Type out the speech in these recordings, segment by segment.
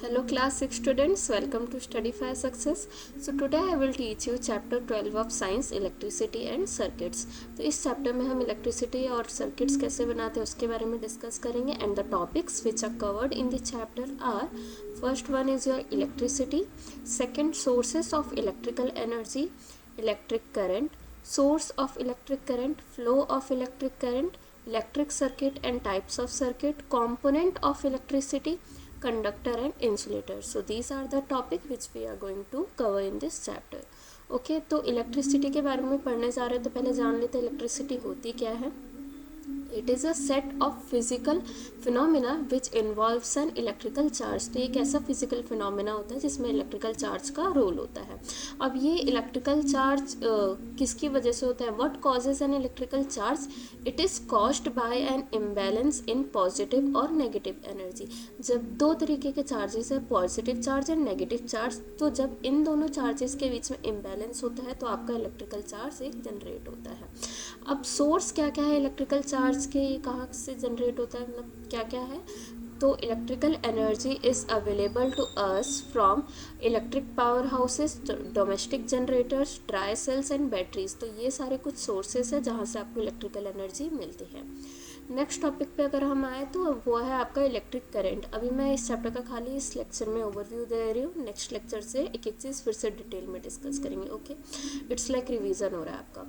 Hello class 6 students, welcome to Study for Success. So today I will teach you chapter 12 of science electricity and circuits. तो इस chapter में हम electricity और circuits कैसे बनाते हैं उसके बारे में डिस्कस करेंगे and the topics which are covered in the chapter are first one is your electricity, second sources of electrical energy, electric current, source of electric current, flow of electric current, electric circuit and types of circuit, component of electricity, conductor and insulator. So these are the topic which we are going to cover in this chapter. Okay, तो electricity के बारे में पढ़ने जा रहे हैं तो पहले जान लेते हैं इलेक्ट्रिसिटी होती क्या है. It is a set of physical phenomena which involves N electrical charge. तो एक ऐसा फिजिकल फिनोमिना होता है जिसमें इलेक्ट्रिकल चार्ज का रोल होता है. अब ये इलेक्ट्रिकल चार्ज किसकी वजह से होता है? What causes an electrical charge? It is caused by an imbalance in positive और नेगेटिव एनर्जी. जब दो तरीके के चार्जेस है, positive charge and negative charge, तो जब इन दोनों चार्जेस के बीच में इम्बैलेंस होता है तो आपका इलेक्ट्रिकल चार्ज एक जनरेट होता है. अब सोर्स क्या क्या है इलेक्ट्रिकल चार्ज के, कहाँ से जनरेट होता है, मतलब क्या क्या है? तो electrical energy is available to us from electric power houses, domestic generators, dry cells and batteries. तो ये सारे कुछ सोर्सेस है जहाँ से आपको इलेक्ट्रिकल एनर्जी मिलती है. नेक्स्ट टॉपिक पे अगर हम आए तो वो है आपका इलेक्ट्रिक करंट. अभी मैं इस चैप्टर का खाली इस लेक्चर में ओवरव्यू दे रही हूँ. नेक्स्ट लेक्चर से एक एक चीज़ फिर से डिटेल में डिस्कस करेंगे. ओके, इट्स लाइक रिवीजन हो रहा है आपका.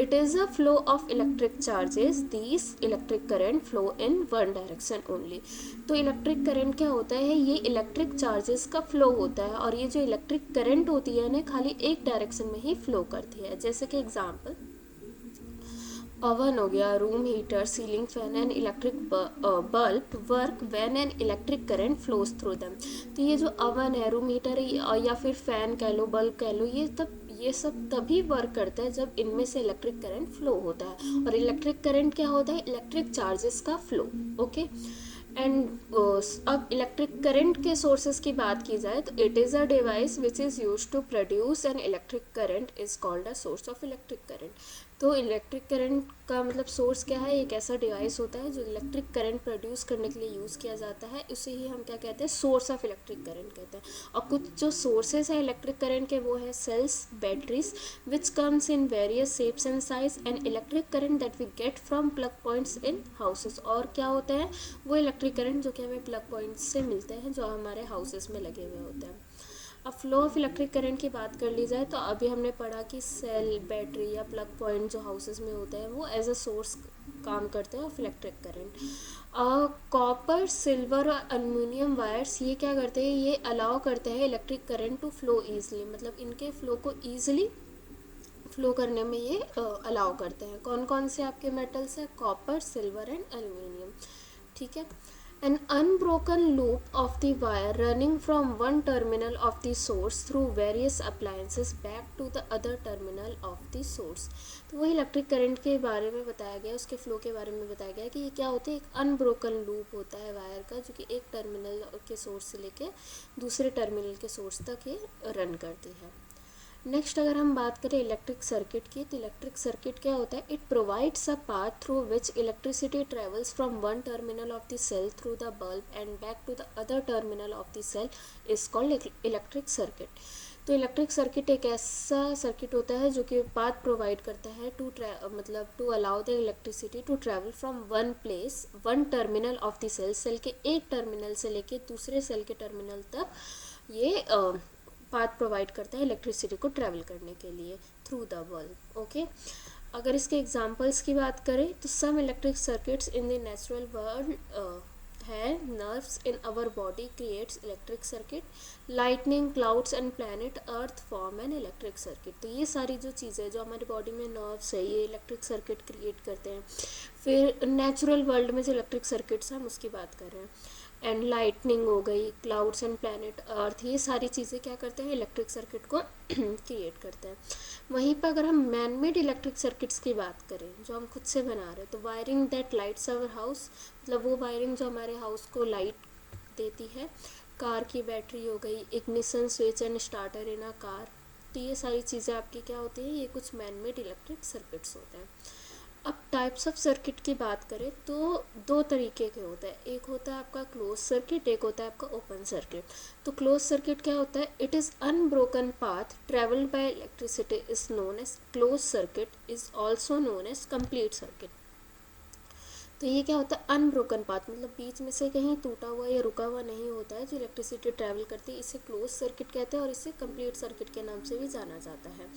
It is a flow of electric charges, these electric current flow in one direction only. तो इलेक्ट्रिक करंट क्या होता है? ये इलेक्ट्रिक चार्जेस का फ्लो होता है और ये जो इलेक्ट्रिक करंट होती है ना खाली एक डायरेक्शन में ही फ्लो करती है. जैसे कि एग्जाम्पल ओवन हो गया, room heater, ceiling fan and electric bulb work when an electric current flows through them. तो ये जो ओवन है, रूम हीटर है या फिर फैन कह लो, बल्ब कह लो, ये सब तभी वर्क करता है जब इनमें से इलेक्ट्रिक करंट फ्लो होता है. और इलेक्ट्रिक करंट क्या होता है? इलेक्ट्रिक चार्जेस का फ्लो. ओके, एंड अब इलेक्ट्रिक करंट के सोर्सेज की बात की जाए तो it is a device which is use to produce an electric current is called a source of electric current. तो इलेक्ट्रिक करंट का मतलब सोर्स क्या है? एक ऐसा डिवाइस होता है जो इलेक्ट्रिक करंट प्रोड्यूस करने के लिए यूज़ किया जाता है. उसे ही हम क्या कहते हैं? सोर्स ऑफ इलेक्ट्रिक करंट कहते हैं. और कुछ जो सोर्सेज हैं इलेक्ट्रिक करंट के वो है cells, batteries which comes in various shapes and size, and electric current that we get from plug points in houses. और क्या होते हैं? वो इलेक्ट्रिक करंट जो कि हमें प्लग पॉइंट्स से मिलते हैं जो हमारे हाउसेस में लगे हुए होते हैं. अब फ्लो ऑफ इलेक्ट्रिक करंट की बात कर ली जाए तो अभी हमने पढ़ा कि सेल, बैटरी या प्लग पॉइंट जो हाउसेस में होते हैं वो एज अ सोर्स काम करते हैं of electric current. Copper, silver और एल्युमिनियम वायर्स ये क्या करते हैं? ये अलाउ करते हैं electric current to flow easily. मतलब इनके फ्लो को ईजिली फ्लो करने में ये अलाउ करते हैं. कौन कौन से आपके मेटल्स हैं? Copper, silver and aluminium. ठीक है. An unbroken loop of the wire running from one terminal of the source through various appliances back to the other terminal of the source. तो वही इलेक्ट्रिक करंट के बारे में बताया गया, उसके फ्लो के बारे में बताया गया कि ये क्या होता है? एक अनब्रोकन लूप होता है वायर का जो कि एक टर्मिनल के सोर्स से लेके दूसरे टर्मिनल के सोर्स तक ये रन करती है. नेक्स्ट अगर हम बात करें इलेक्ट्रिक सर्किट की तो इलेक्ट्रिक सर्किट क्या होता है? It provides a path through which electricity travels from one terminal of the cell through the bulb and back to the other terminal of the cell is called electric circuit. तो electric circuit एक ऐसा circuit होता है जो कि path provide करता है to allow the electricity to travel from one place, one terminal of the cell, cell के एक टर्मिनल से लेके दूसरे सेल के टर्मिनल तक ये पाथ प्रोवाइड करता है इलेक्ट्रिसिटी को ट्रैवल करने के लिए थ्रू द बल्ब. ओके, अगर इसके एग्जांपल्स की बात करें तो some electric circuits in the natural world है nerves in our body creates electric circuit, lightning, clouds and planet earth form an electric circuit. तो ये सारी जो चीज़ें जो हमारी बॉडी में नर्व्स है ये इलेक्ट्रिक सर्किट क्रिएट करते हैं. फिर नेचुरल वर्ल्ड में जो इलेक्ट्रिक सर्किट्स हैं हम उसकी बात कर रहे हैं. एंड लाइटनिंग हो गई, क्लाउड्स एंड प्लैनेट अर्थ, ये सारी चीज़ें क्या करते हैं? इलेक्ट्रिक सर्किट को क्रिएट करते हैं. वहीं पर अगर हम मैन मेड इलेक्ट्रिक सर्किट्स की बात करें जो हम खुद से बना रहे हैं तो wiring that lights our house, मतलब वो वायरिंग जो हमारे हाउस को लाइट देती है. कार की बैटरी हो गई, ignition switch and starter in a car. तो ये सारी चीज़ें आपकी क्या होती हैं? ये कुछ मैन मेड इलेक्ट्रिक सर्किट्स होते हैं. अब टाइप्स ऑफ सर्किट की बात करें तो दो तरीके के होते हैं, एक होता है आपका क्लोज सर्किट, एक होता है आपका ओपन सर्किट। तो क्लोज सर्किट क्या होता है, it is unbroken path travelled by electricity is known as close circuit, is also known as complete circuit. तो ये क्या होता है, अनब्रोकन पाथ, मतलब बीच में से कहीं टूटा हुआ या रुका हुआ नहीं होता है जो इलेक्ट्रिसिटी ट्रैवल करती है, इसे क्लोज सर्किट कहते हैं और इसे कंप्लीट सर्किट के नाम से भी जाना जाता है।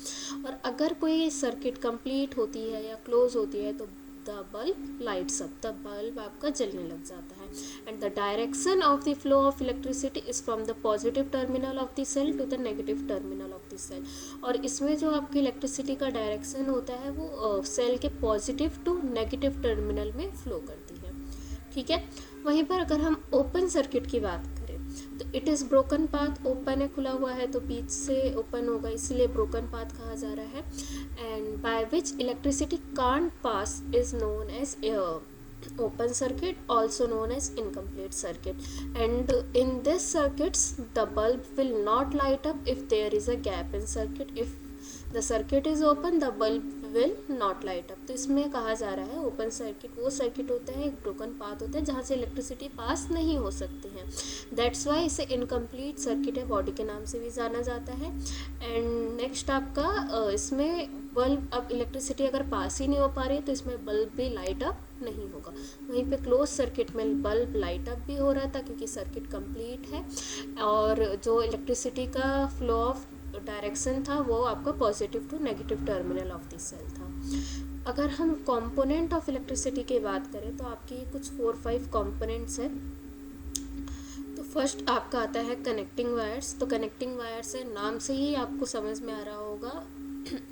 और अगर कोई सर्किट कंप्लीट होती है या क्लोज होती है तो the bulb lights up, the bulb आपका जलने लग जाता है। And the direction of the flow of electricity is from the positive terminal of the cell to the negative terminal of the cell. और इसमें जो आपकी इलेक्ट्रिसिटी का डायरेक्शन होता है वो सेल के पॉजिटिव टू नेगेटिव टर्मिनल में फ्लो करती है। ठीक है, वहीं पर अगर हम ओपन सर्किट की बात करें तो it is broken path, open है, खुला हुआ है तो बीच से ओपन होगा, इसलिए ब्रोकन पाथ कहा जा रहा है। And by which electricity can't pass is known as open circuit, also known as incomplete circuit. And in this circuits the bulb will not light up if there is a gap in circuit. If the circuit is open the bulb will not light up. तो इसमें कहा जा रहा है open circuit वो circuit होता है, एक ब्रोकन पाथ होता है जहाँ से इलेक्ट्रिसिटी पास नहीं हो सकती है, दैट्स वाई इसे इनकम्प्लीट सर्किट है बॉडी के नाम से भी जाना जाता है। एंड नेक्स्ट आपका इसमें बल्ब, अब इलेक्ट्रिसिटी अगर पास ही नहीं हो पा रही है तो इसमें बल्ब भी लाइट अप नहीं होगा। वहीं पे क्लोज सर्किट में बल्ब लाइट अप भी हो रहा था क्योंकि सर्किट कंप्लीट है और जो इलेक्ट्रिसिटी का फ्लो ऑफ डायरेक्शन था वो आपका positive to negative terminal of the cell था। अगर हम कंपोनेंट ऑफ इलेक्ट्रिसिटी की बात करें तो आपकी कुछ 4-5 कंपोनेंट्स हैं। तो फर्स्ट आपका आता है कनेक्टिंग वायर्स। तो कनेक्टिंग वायर्स है, नाम से ही आपको समझ में आ रहा होगा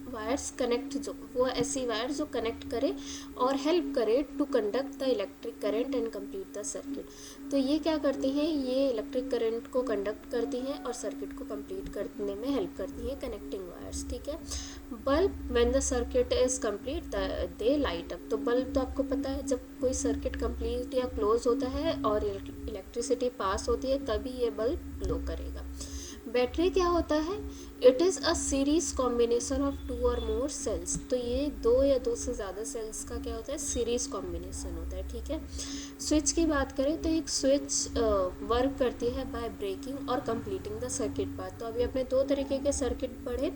वायर्स कनेक्ट, जो वो ऐसी वायर जो कनेक्ट करे और हेल्प करे to conduct the electric current and complete the circuit. तो ये क्या करती हैं, ये इलेक्ट्रिक करंट को कंडक्ट करती हैं और सर्किट को कंप्लीट करने में हेल्प करती हैं कनेक्टिंग वायर्स। ठीक है, bulb when the circuit is complete they light up. तो बल्ब तो आपको पता है जब कोई सर्किट कंप्लीट या क्लोज होता है और इलेक्ट्रिसिटी पास होती है तभी ये बल्ब ग्लो करेगा। बैटरी क्या होता है, it is a series combination of 2 और मोर सेल्स। तो ये 2 या 2 से ज़्यादा सेल्स का क्या होता है, सीरीज कॉम्बिनेशन होता है। ठीक है, स्विच की बात करें तो एक स्विच वर्क करती है बाय ब्रेकिंग और कंप्लीटिंग द सर्किट पाथ। तो अभी आपने 2 तरीके के सर्किट पढ़े,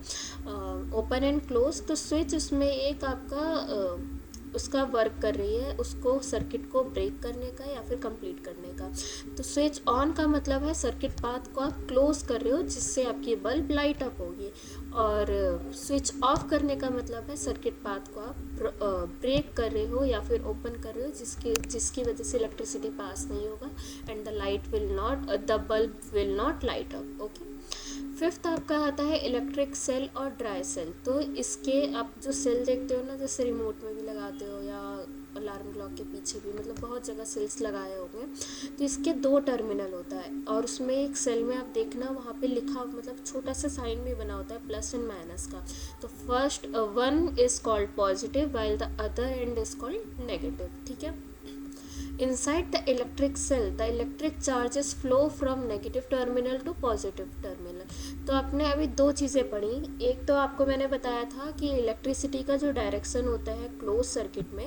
ओपन एंड क्लोज। तो स्विच उसमें एक आपका उसका वर्क कर रही है, उसको सर्किट को ब्रेक करने का या फिर कंप्लीट करने का। तो स्विच ऑन का मतलब है सर्किट पाथ को आप क्लोज कर रहे हो जिससे आपकी बल्ब लाइट अप होगी, और स्विच ऑफ करने का मतलब है सर्किट पाथ को आप ब्रेक कर रहे हो या फिर ओपन कर रहे हो जिसकी वजह से इलेक्ट्रिसिटी पास नहीं होगा and the bulb will not light up. Okay, fifth आपका आता है इलेक्ट्रिक सेल और ड्राई सेल। तो इसके आप जो सेल देखते हो ना, जैसे रिमोट में भी लगाते हो या अलार्म क्लॉक के पीछे भी, मतलब बहुत जगह सेल्स लगाए होंगे। तो इसके 2 टर्मिनल होता है और उसमें एक सेल में आप देखना वहाँ पे लिखा, मतलब छोटा सा साइन भी बना होता है प्लस एंड माइनस का। तो first one is called positive while the other and is called negative. ठीक है, inside the electric cell the electric charges flow from negative terminal to positive terminal। तो आपने अभी 2 चीज़ें पढ़ी, एक तो आपको मैंने बताया था कि इलेक्ट्रिसिटी का जो डायरेक्शन होता है क्लोज सर्किट में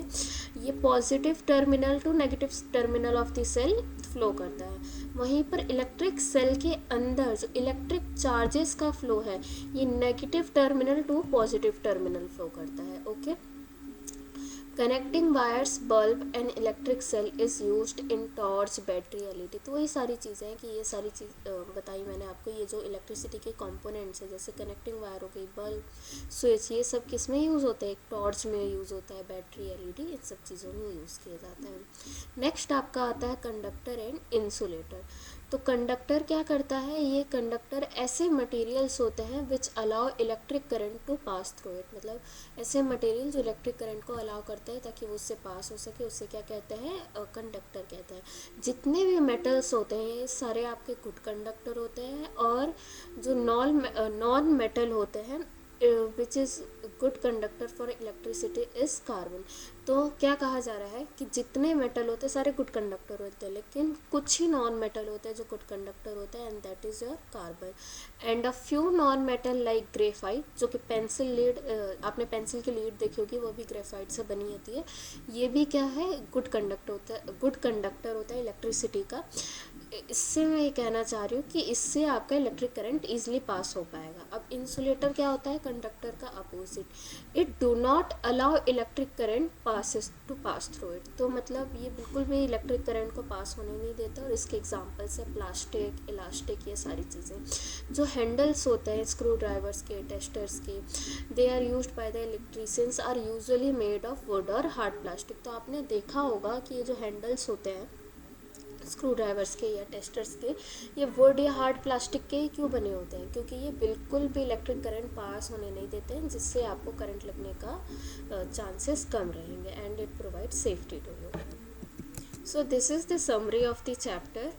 ये positive terminal to negative terminal of the cell flow करता है। वहीं पर इलेक्ट्रिक सेल के अंदर जो इलेक्ट्रिक चार्जेस का फ्लो है ये negative terminal to positive terminal flow करता है। Okay, connecting wires, bulb and electric cell is used in torch, battery, LED. तो वही सारी चीज़ें हैं कि ये सारी चीज़ बताई मैंने आपको। ये जो इलेक्ट्रिसिटी के कंपोनेंट्स हैं जैसे कनेक्टिंग वायर हो गई, बल्ब, स्विच, ये सब किस में यूज़ होता है, एक टॉर्च में यूज़ होता है, बैटरी, एलईडी, इन सब चीज़ों में यूज़ किया जाता है। नेक्स्ट आपका आता है कंडक्टर एंड इंसुलेटर। तो कंडक्टर क्या करता है, ये कंडक्टर ऐसे मटेरियल्स होते हैं which allow electric current to pass through it. मतलब ऐसे मटेरियल जो इलेक्ट्रिक करंट को अलाउ करते हैं ताकि वो उससे पास हो सके, उससे क्या कहते हैं, कंडक्टर कहते हैं। जितने भी मेटल्स होते हैं ये सारे आपके गुड कंडक्टर होते हैं और जो नॉन मेटल होते हैं which is good conductor for electricity is carbon. तो क्या कहा जा रहा है कि जितने मेटल होते हैं सारे गुड कंडक्टर होते हैं, लेकिन कुछ ही नॉन मेटल होते हैं जो गुड कंडक्टर होते हैं, and that is your carbon. And a few non metal like graphite, जो कि पेंसिल लीड, आपने पेंसिल की लीड देखी होगी, वो भी ग्रेफाइट से बनी होती है। ये भी क्या है, गुड कंडक्टर होता है, गुड कंडक्टर होता है इलेक्ट्रिसिटी का। इससे मैं ये कहना चाह रही हूँ कि इससे आपका इलेक्ट्रिक करंट ईजिली पास हो पाएगा। अब इंसुलेटर क्या होता है, कंडक्टर का opposite. It do not allow electric current pass through it. तो मतलब ये बिल्कुल भी इलेक्ट्रिक करंट को पास होने नहीं देता। और इसके एग्जांपल्स है प्लास्टिक, इलास्टिक, ये सारी चीज़ें। जो हैंडल्स होते हैं स्क्रू ड्राइवर्स के, टेस्टर्स के, they are used by the electricians, are usually made of wood और हार्ड प्लास्टिक। तो आपने देखा होगा कि ये जो हैंडल्स होते हैं स्क्रू ड्राइवर्स के या टेस्टर्स के, ये वुड या हार्ड प्लास्टिक के ही क्यों बने होते हैं, क्योंकि ये बिल्कुल भी इलेक्ट्रिक करंट पास होने नहीं देते हैं, जिससे आपको करंट लगने का चांसेस कम रहेंगे, and it provide safety to you. So this is the summary of the chapter.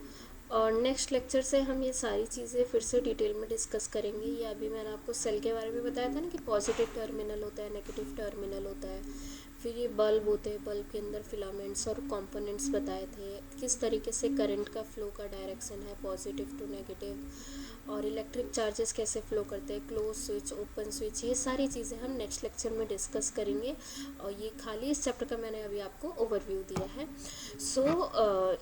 और नेक्स्ट लेक्चर से हम ये सारी चीज़ें फिर से डिटेल में डिस्कस करेंगे। ये अभी मैंने आपको सेल के बारे में बताया था ना कि पॉजिटिव टर्मिनल होता है, नेगेटिव टर्मिनल होता है। फिर ये बल्ब होते हैं, बल्ब के अंदर फिलामेंट्स और कंपोनेंट्स बताए थे, किस तरीके से करंट का फ्लो का डायरेक्शन है, पॉजिटिव टू नेगेटिव, और इलेक्ट्रिक चार्जेस कैसे फ्लो करते हैं, क्लोज स्विच, ओपन स्विच, ये सारी चीज़ें हम नेक्स्ट लेक्चर में डिस्कस करेंगे। और ये खाली इस चैप्टर का मैंने अभी आपको ओवरव्यू दिया है। So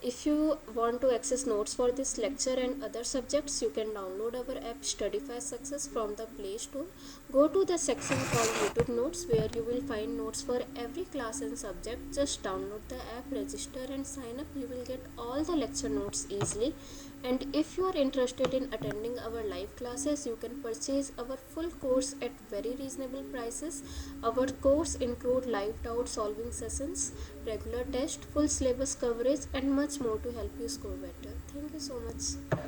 if you want to access notes for this lecture and other subjects, you can download our app Studyfy Success from the Play Store. Go to the section called YouTube Notes, where you will find notes for every class and subject. Just download the app, register and sign up. You will get all the lecture notes easily. And if you are interested in attending our live classes, you can purchase our full course at very reasonable prices. Our course include live doubt solving sessions, regular test, full syllabus coverage, and much more to help you score better. Thank you so much.